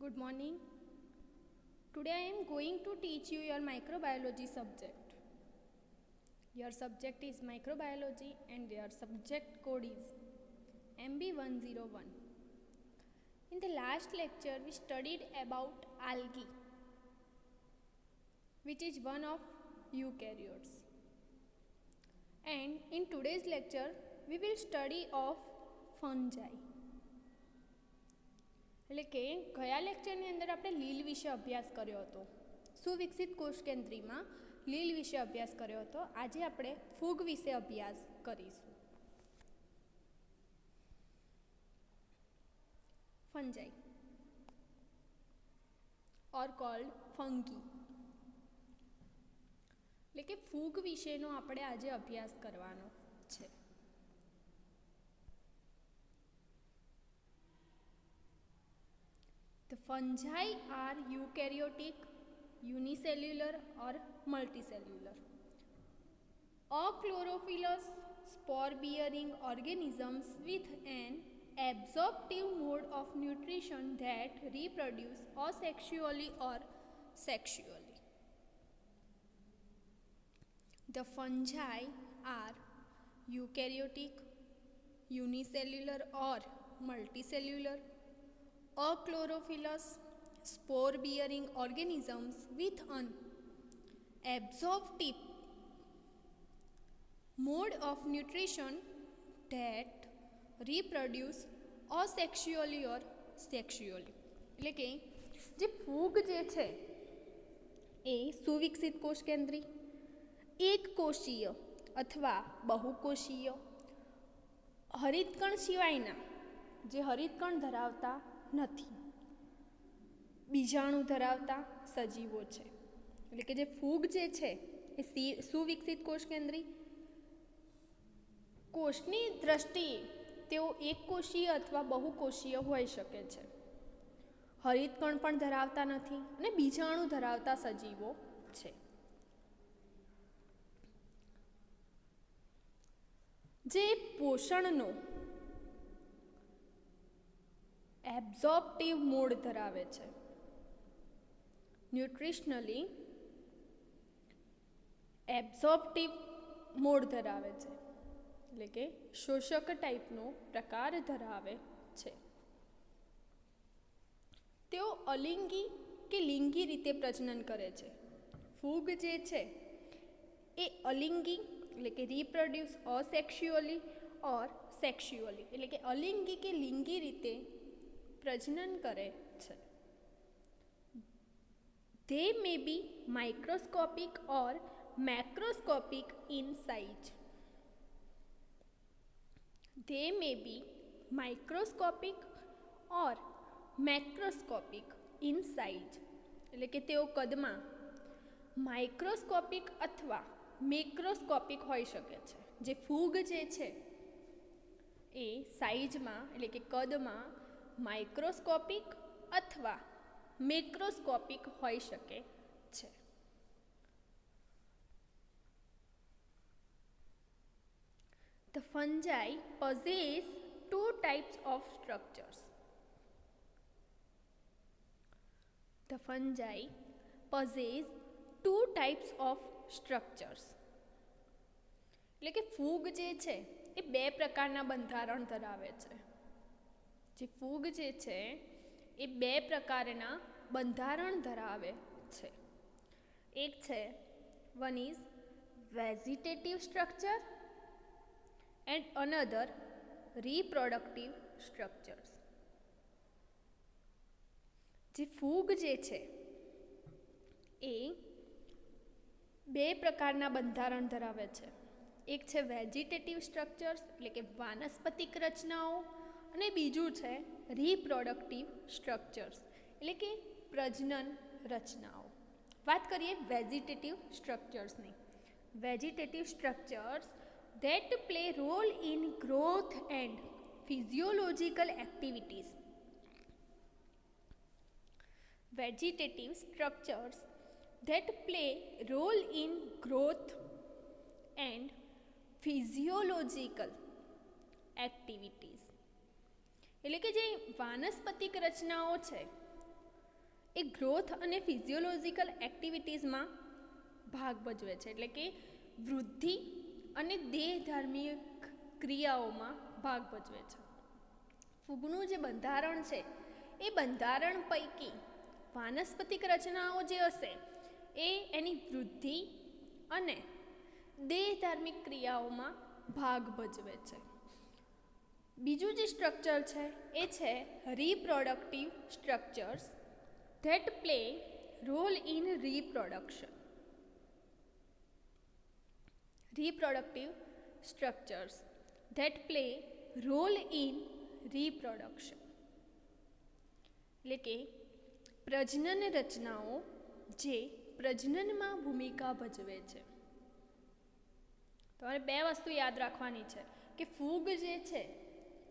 Good morning. Today I am going to teach you your microbiology subject. Your subject is microbiology and your subject code is MB101. In the last lecture we studied about algae, which is one of eukaryotes. And in today's lecture we will study of fungi. એટલે કે ગયા લેક્ચરની અંદર આપણે લીલ વિશે અભ્યાસ કર્યો હતો. સુવિકસિત કોષ કેન્દ્રીમાં લીલ વિશે અભ્યાસ કર્યો હતો. આજે આપણે ફૂગ વિશે અભ્યાસ કરીશું. ફંજાઈ ઓર કોલ્ડ ફંગી, એટલે કે ફૂગ વિશેનો આપણે આજે અભ્યાસ કરવાનો છે. The fungi are eukaryotic, unicellular or multicellular. Achlorophyllous, spore-bearing organisms with an absorptive mode of nutrition that reproduce asexually or sexually. The fungi are eukaryotic, unicellular or multicellular. Achlorophyllous, spore-bearing organisms with an absorptive mode of nutrition that reproduce asexually or sexually. એટલે કે જે ફૂગ જે છે એ સુવિકસિત કોષ કેન્દ્રી, એક કોષીય અથવા બહુકોષીય, હરિતકણ સિવાયના જે હરિતકણ ધરાવતા નથી, બીજાણુ ધરાવતા સજીવો છે. એટલે કે જે ફૂગ જે છે એ સુવિકસિત કોષ કેન્દ્રી, કોષની દ્રષ્ટિએ તેઓ એકકોષીય અથવા બહુકોષીય હોઈ શકે છે, હરિતકણ પણ ધરાવતા નથી અને બીજાણુ ધરાવતા સજીવો છે. જે પોષણનો એબ્ઝોર્પ્ટિવ મોડ ધરાવે છે, ન્યુટ્રિશનલી એબ્ઝોર્પ્ટિવ મોડ ધરાવે છે, એટલે કે શોષક ટાઈપનો પ્રકાર ધરાવે છે. તેઓ અલિંગી કે લિંગી રીતે પ્રજનન કરે છે. ફૂગ જે છે એ અલિંગી એટલે કે રિપ્રોડ્યુસ અસેક્સ્યુઅલી ઓર સેક્સ્યુઅલી, એટલે કે અલિંગી કે લિંગી રીતે પ્રજનન કરે છે. They may be microscopic or macroscopic in size. They may be microscopic or macroscopic in size, એટલે કે તેઓ કદમાં માઇક્રોસ્કોપિક અથવા મેક્રોસ્કોપિક હોઈ શકે છે. જે ફૂગ જે છે એ સાઇઝમાં એટલે કે કદમાં માઇક્રોસ્કોપિક અથવા મેક્રોસ્કોપિક હોઈ શકે છે. The fungi possess two types of structures. The fungi possess two types of structures. એટલે કે ફૂગ જે છે એ બે પ્રકારના બંધારણ ધરાવે છે. જે ફૂગ જે છે એ બે પ્રકારના બંધારણ ધરાવે છે. એક છે one is vegetative structure and another reproductive structures. જે ફૂગ જે છે એ બે પ્રકારના બંધારણ ધરાવે છે. એક છે વેજીટેટિવ સ્ટ્રક્ચર્સ એટલે કે વાનસ્પતિક રચનાઓ, અને બીજું છે રિપ્રોડક્ટિવ સ્ટ્રક્ચર્સ એટલે કે પ્રજનન રચનાઓ. વાત કરીએ વેજીટેટિવ સ્ટ્રક્ચર્સની. Vegetative structures that play role in growth and physiological activities. Vegetative structures that play role in growth and physiological activities. એટલે કે જે વાનસ્પતિક રચનાઓ છે એ ગ્રોથ અને ફિઝિયોલોજિકલ એક્ટિવિટીઝમાં ભાગ ભજવે છે, એટલે કે વૃદ્ધિ અને દેહધાર્મિક ક્રિયાઓમાં ભાગ ભજવે છે. ફૂગનું જે બંધારણ છે એ બંધારણ પૈકી વાનસ્પતિક રચનાઓ જે હશે એ એની વૃદ્ધિ અને દેહધાર્મિક ક્રિયાઓમાં ભાગ ભજવે છે. બીજું જે સ્ટ્રક્ચર છે એ છે reproductive structures that play role in reproduction. Reproductive structures that play role in reproduction એટલે કે પ્રજનન રચનાઓ જે પ્રજનનમાં ભૂમિકા ભજવે છે. તમારે બે વસ્તુ યાદ રાખવાની છે કે ફૂગ જે છે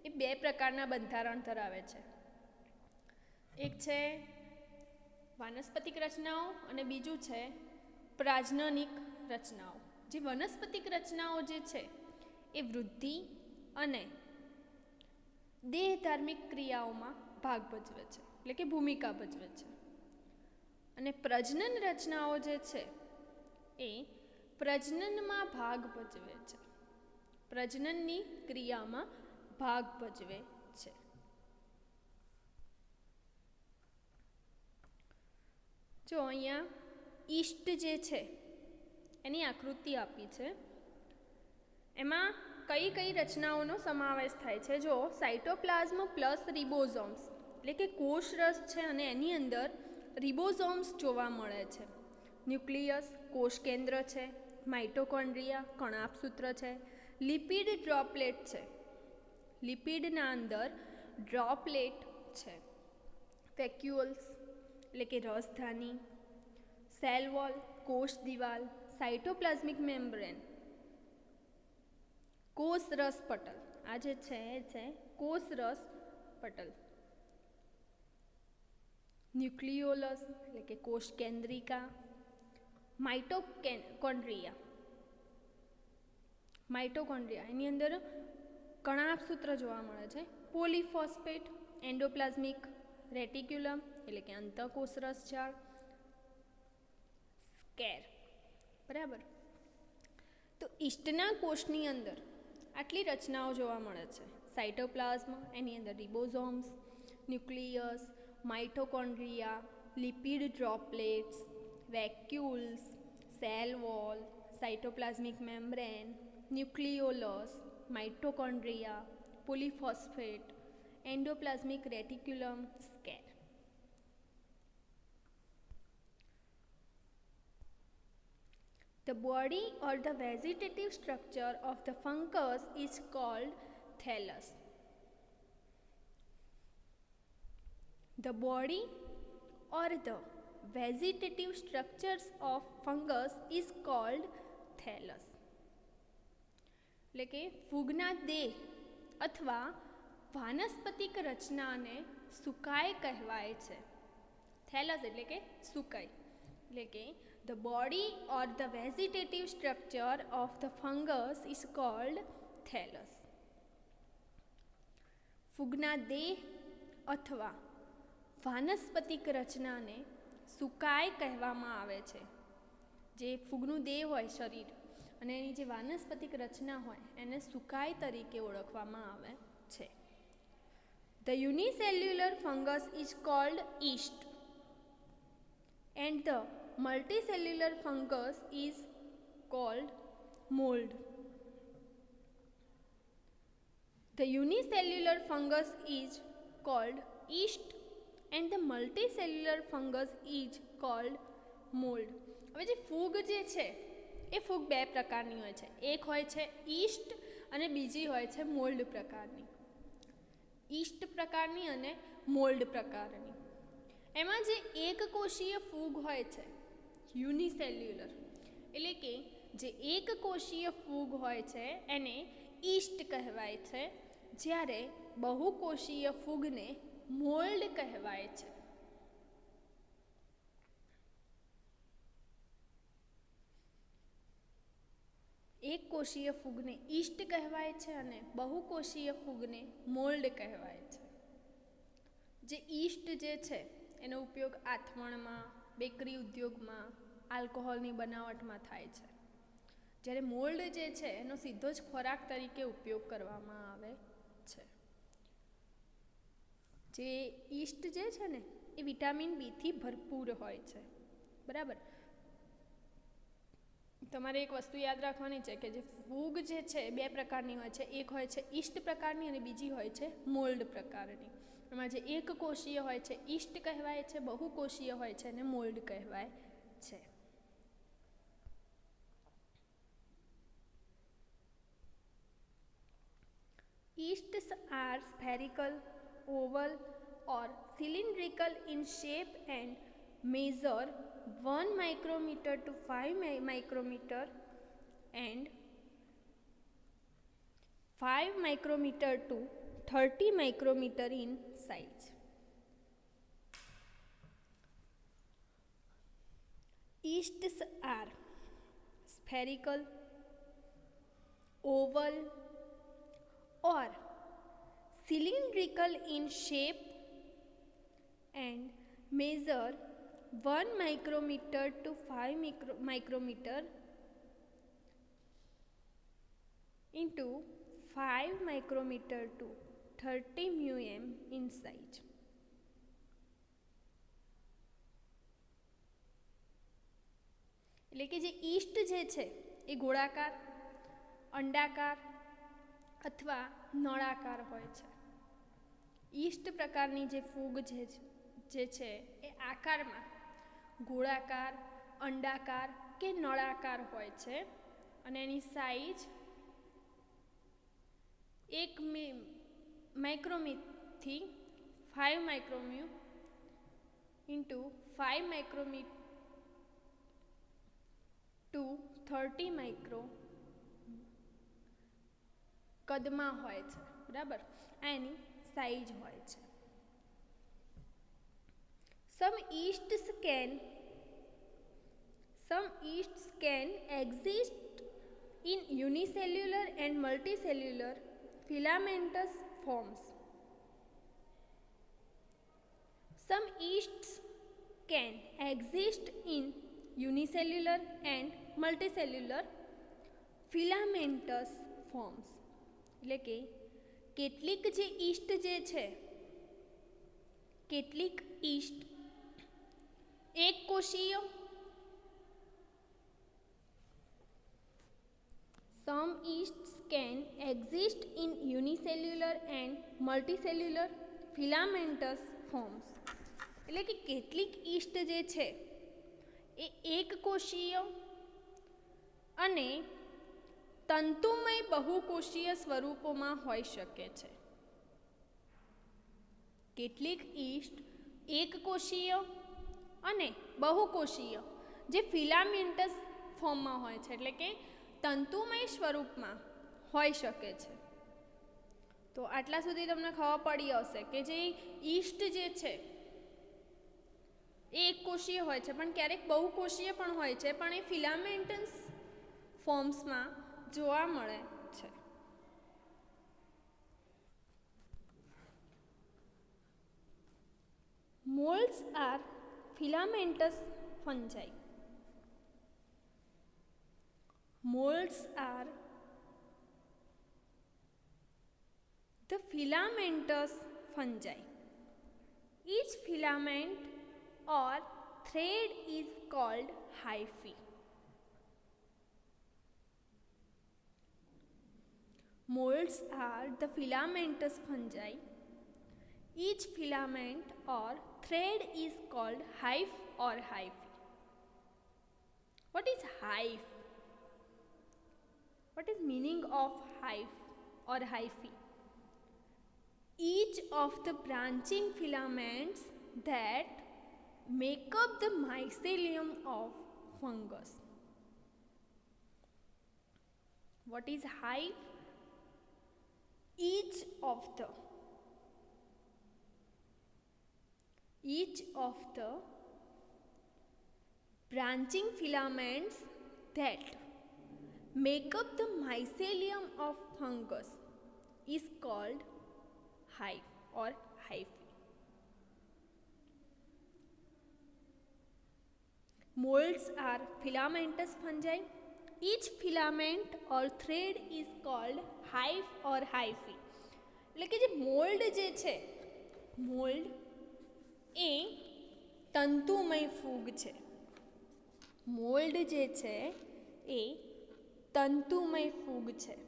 એ બે પ્રકારના બંધારણ ધરાવે છે. એક છે વાનસ્પતિક રચનાઓ અને બીજું છે પ્રાજનનિક રચનાઓ. જે વનસ્પતિક રચનાઓ જે છે એ વૃદ્ધિ અને દેહધાર્મિક ક્રિયાઓમાં ભાગ ભજવે છે, એટલે કે ભૂમિકા ભજવે છે. અને પ્રજનન રચનાઓ જે છે એ પ્રજનનમાં ભાગ ભજવે છે, પ્રજનનની ક્રિયામાં ભાગ ભજવે છે. જો અહીંયા ઈસ્ટ જે છે એની આકૃતિ આપી છે, એમાં કઈ કઈ રચનાઓનો સમાવેશ થાય છે. જો સાઇટોપ્લાઝમ પ્લસ રિબોઝોમ્સ એટલે કે કોષરસ છે અને એની અંદર રિબોઝોમ્સ જોવા મળે છે. ન્યુક્લિયસ કોષ કેન્દ્ર છે, માઇટોકોન્ડ્રિયા કણાભસૂત્ર છે, લિપિડ ડ્રોપલેટ છે, લિપિડના અંદર ડ્રોપલેટ છે, વેક્યુલ્સ એટલે કે રસધાની, સેલ વોલ કોષ દિવાલ, સાઇટોપ્લાઝમિક મેમ્બ્રેન કોષરસ પટલ, આ જે છે એ છે કોષરસ પટલ, ન્યુક્લિયોલસ એટલે કે કોષ કેન્દ્રિકા, માઇટોકોન્ડ્રિયા એની અંદર કણાભસૂત્ર જોવા મળે છે, પોલીફોસ્ફેટ એન્ડોપ્લાઝમિક રેટિક્યુલમ એટલે કે અંતઃકોષરસ જાળ, સ્કેર. બરાબર. તો ઈસ્ટના કોષની અંદર આટલી રચનાઓ જોવા મળે છે. સાઇટોપ્લાઝમ એની અંદર ribosomes, nucleus, mitochondria, lipid droplets, vacuoles, cell wall, cytoplasmic membrane, nucleolus, mitochondria, polyphosphate endoplasmic reticulum, સ્કેર. The body or the vegetative structure of the fungus is called thallus. The body or the vegetative structures of fungus is called thallus. એટલે કે ફૂગના દેહ અથવા વાનસ્પતિક રચનાને સુકાઈ કહેવાય છે. થેલસ એટલે કે સુકાઈ, એટલે કે the body or the vegetative structure of the fungus is called thallus. ફૂગના દેહ અથવા વાનસ્પતિક રચનાને સુકાઈ કહેવામાં આવે છે. જે ફૂગનું દેહ હોય શરીર અને એની જે વાનસ્પતિક રચના હોય એને સુકાઈ તરીકે ઓળખવામાં આવે છે. The unicellular fungus is called yeast and the multicellular fungus is called mold. The unicellular fungus is called yeast and the multicellular fungus is called mold. હવે જે ફૂગ જે છે એ ફૂગ બે પ્રકારની હોય છે. એક હોય છે ઈસ્ટ અને બીજી હોય છે મોલ્ડ પ્રકારની. ઈસ્ટ પ્રકારની અને મોલ્ડ પ્રકારની. એમાં જે એક કોષીય ફૂગ હોય છે યુનિસેલ્યુલર, એટલે કે જે એક કોષીય ફૂગ હોય છે એને ઈસ્ટ કહેવાય છે, જ્યારે બહુકોષીય ફૂગને મોલ્ડ કહેવાય છે. એક કોષીય ફૂગને ઈસ્ટ કહેવાય છે અને બહુકોષીય ફૂગને મોલ્ડ કહેવાય છે. જે ઈસ્ટ જે છે એનો ઉપયોગ આથવણમાં, બેકરી ઉદ્યોગમાં, આલ્કોહોલની બનાવટમાં થાય છે. જ્યારે મોલ્ડ જે છે એનો સીધો જ ખોરાક તરીકે ઉપયોગ કરવામાં આવે છે. જે ઈસ્ટ જે છે ને એ વિટામિન બીથી ભરપૂર હોય છે. બરાબર. તમારે એક વસ્તુ યાદ રાખવાની છે કે જે ફૂગ જે છે બે પ્રકારની હોય છે. એક હોય છે ઈસ્ટ પ્રકારની અને બીજી હોય છે મોલ્ડ પ્રકારની. એમાં જે એક કોષીય હોય છે ઈસ્ટ કહેવાય છે, બહુકોષીય હોય છે અને મોલ્ડ કહેવાય છે. Yeasts are spherical, oval or cylindrical in shape and measure 1 micrometer to 5 micrometer and 5 micrometer to 30 micrometer in size. Yeasts are spherical, oval or cylindrical in shape and measure 1 micrometer to 5 micrometer into 5 micrometer to 30 μm in size. એટલે કે જે East જે છે એ ગોળાકાર, અંડાકાર અથવા નળાકાર હોય છે. ઈસ્ટ પ્રકારની જે ફૂગ જે છે એ આકારમાં ગોળાકાર, અંડાકાર કે નળાકાર હોય છે અને એની સાઈઝ 1 માઇક્રોમીથી 5 માઇક્રોમ્યુ ઇન્ટુ 5 માઇક્રોમી ટુ 30 માઇક્રો કદમાં હોય છે. બરાબર. આ એની સાઈઝ હોય છે. Some yeasts can exist in unicellular and multicellular filamentous forms. Some yeasts can exist in unicellular and multicellular filamentous forms. એટલે કે કેટલીક જે ઈસ્ટ જે છે, કેટલીક ઈસ્ટ એક કોષીય, some yeasts can exist in unicellular and multicellular filamentous forms. એટલે કે કેટલીક ઈસ્ટ જે છે એ એક કોષીય અને તંતુમય બહુકોષીય સ્વરૂપોમાં હોઈ શકે છે. કેટલીક ઈસ્ટ એક કોષીય અને બહુકોષીય જે ફિલામેન્ટસ ફોર્મમાં હોય છે, એટલે કે તંતુમય સ્વરૂપમાં હોઈ શકે છે. તો આટલા સુધી તમને ખબર પડી હશે કે જે ઈસ્ટ જે છે એ એક કોષીય હોય છે, પણ ક્યારેક બહુકોષીય પણ હોય છે, પણ એ ફિલામેન્ટસ ફોર્મ્સમાં જોવા મળે છે. Molds are filamentous fungi. Molds are the filamentous fungi. Each filament or thread is called hyphae. Molds are the filamentous fungi. Each filament or thread is called hyphae or hyphae. What is hyphae? What is meaning of hyphae or hyphae? Each of the branching filaments that make up the mycelium of fungus. What is hyphae? Each of the branching filaments that make up the mycelium of fungus is called hyphae or hyphae. Molds are filamentous fungi. Each filament or thread is called hive or hyphae. એટલે કે જે mould જે છે, mould એ તંતુમય ફૂગ છે. Mould જે છે એ તંતુમય ફૂગ છે.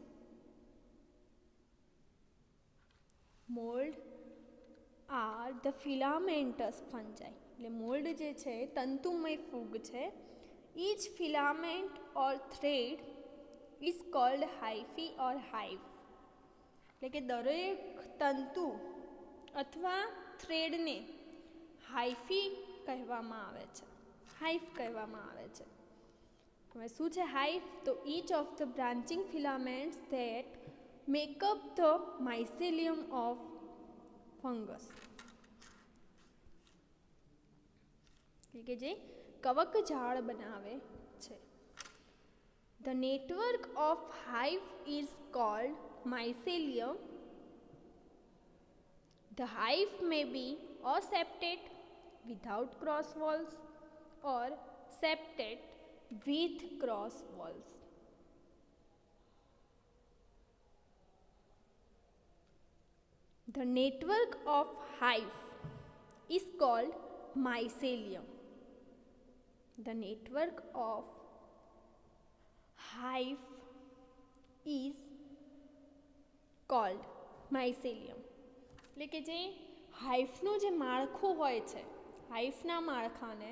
મોલ્ડ આર ધ ફિલામેન્ટસ ફંજાઈ. એટલે મોલ્ડ જે છે તંતુમય ફૂગ છે. Each filament or thread is called hyphae or hive. એટલે કે દરેક તંતુ અથવા થ્રેડને હાઇફી કહેવામાં આવે છે, હાઇફ કહેવામાં આવે છે. હવે શું છે હાઇફ? તો each of the branching filaments that make up the mycelium of fungus. એટલે કે જે કવક જાળ બનાવે છે. The network of hive is called mycelium. The hive may be or septate without cross walls or septate with cross walls. The network of hive is called mycelium. The network of hive is called mycelium. એટલે કે જે હાઇફનું જે માળખું હોય છે, હાઇફના માળખાને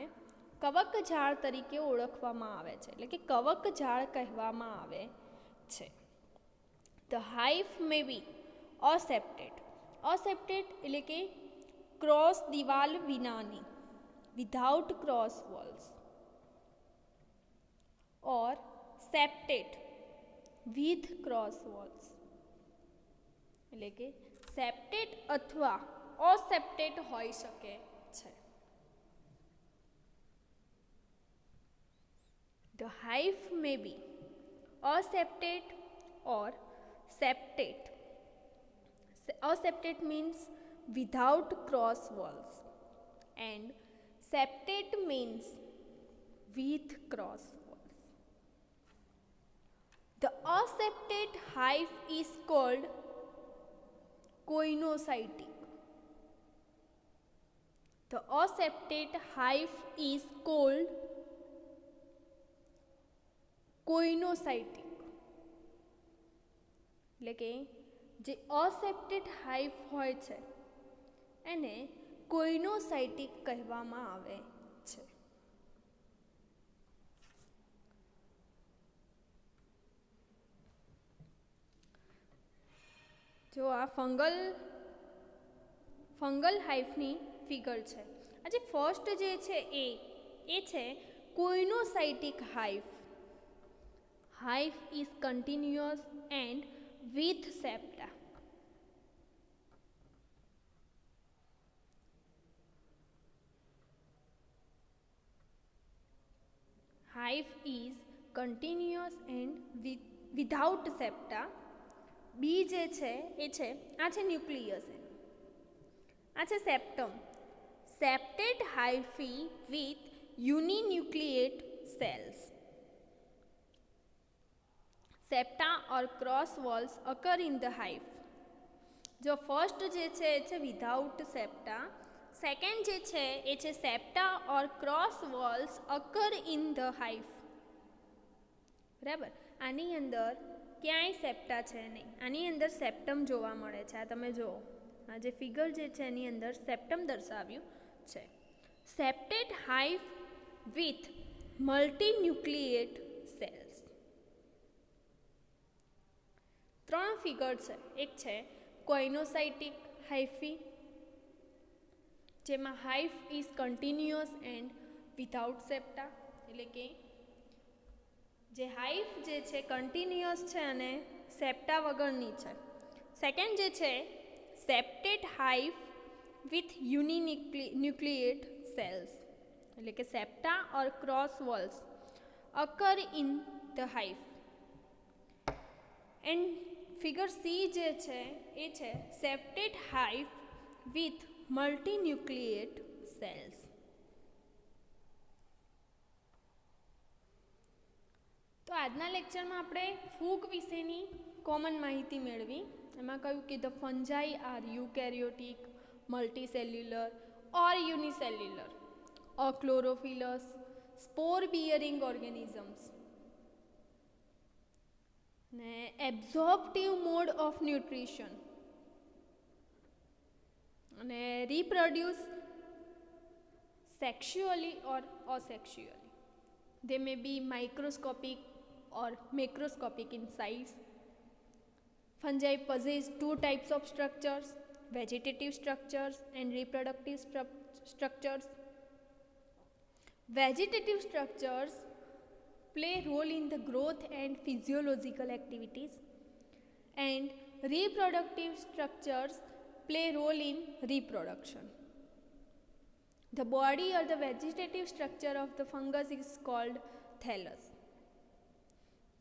કવક જાળ તરીકે ઓળખવામાં આવે છે, એટલે કે કવક જાળ કહેવામાં આવે છે. ધ હાઇફ મે બી અસેપ્ટેડ. અસેપ્ટેડ એટલે કે ક્રોસ દિવાલ વિનાની, without cross walls, or septate with cross walls. એટલે કે સેપ્ટેટ અથવા અસેપ્ટેટ હોઈ શકે છે. The hive may be aseptate or septate. Aseptate means without cross walls and septate means with cross walls. The aseptate hive is called coinocytic. The aseptate hive is called coinocytic. એટલે કે જે અસેપ્ટેડ હાઇવ હોય છે એને કોઇનોસાઇટિક કહેવામાં આવે છે. જો આ ફંગલ હાઇફની ફિગર છે. આ જે ફર્સ્ટ જે છે એ છે coenocytic hypha. Hypha is continuous and with septa. Hypha is continuous and without septa. B જે છે એ છે, આ છે ન્યુક્લિયસ, આ છે septum. Septate hyphae with uninucleate cells. Septa or cross walls occur in the hypha. જો ફર્સ્ટ જે છે એ છે વિધાઉટ સેપ્ટા, સેકન્ડ જે છે એ છે septa or cross walls occur in the hypha. બરાબર. આની અંદર ક્યાંય સેપ્ટા છે નહીં, આની અંદર સેપ્ટમ જોવા મળે છે. આ તમે જુઓ, આ જે ફિગર જે છે એની અંદર સેપ્ટમ દર્શાવ્યું છે. સેપ્ટેટ હાઇવ વિથ મલ્ટીન્યુક્લિએટ સેલ્સ. 3 ફિગર છે. એક છે કોઇનોસાઇટિક હાઇફી, જેમાં હાઇફ ઇઝ કન્ટિન્યુઅસ એન્ડ વિધાઉટ સેપ્ટા. એટલે કે જે હાઇફ જે છે કન્ટિન્યુઅસ છે અને સેપ્ટા વગરની છે. સેકન્ડ જે છે સેપ્ટેટ હાઇફ વિથ યુનિન્યુક્લિએટ સેલ્સ. એટલે કે septa or cross walls occur in the hypha. And figure C જે છે એ છે સેપ્ટેટ હાઇફ વિથ મલ્ટીન્યુક્લિએટ સેલ્સ. આજના લેક્ચરમાં આપણે ફૂગ વિશેની કોમન માહિતી મેળવી. એમાં કહ્યું કે the fungi are eukaryotic, multicellular or unicellular, achlorophyllous, spore bearing organisms, ને એબ્ઝોર્પ્ટિવ મોડ ઓફ ન્યુટ્રિશન, અને reproduce sexually or asexually. They may be microscopic or macroscopic in size. Fungi possess two types of structures: vegetative structures and reproductive structures. Vegetative structures play a role in the growth and physiological activities, and reproductive structures play a role in reproduction. The body or the vegetative structure of the fungus is called thallus.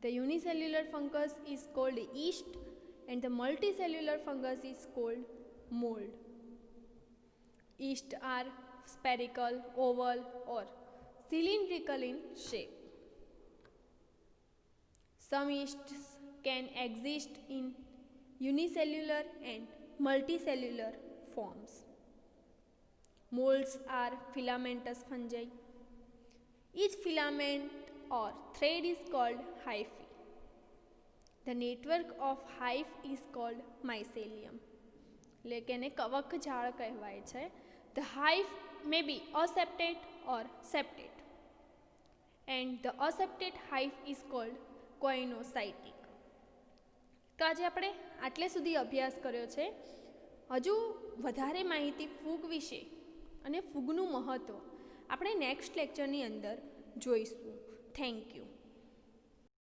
The unicellular fungus is called yeast, and the multicellular fungus is called mold. Yeast are spherical, oval or cylindrical in shape. Some yeasts can exist in unicellular and multicellular forms. Molds are filamentous fungi. Each filament or thread is called hyphae. The network of hyphae is called mycelium. એટલે કે એને કવક જાળ કહેવાય છે. The hyphae may be aseptate or septate, and the aseptate hyphae is called coinocytic. તો આજે આપણે આટલે સુધી અભ્યાસ કર્યો છે. હજુ વધારે માહિતી ફૂગ વિશે અને ફૂગનું મહત્ત્વ આપણે નેક્સ્ટ લેક્ચરની અંદર જોઈશું. Thank you.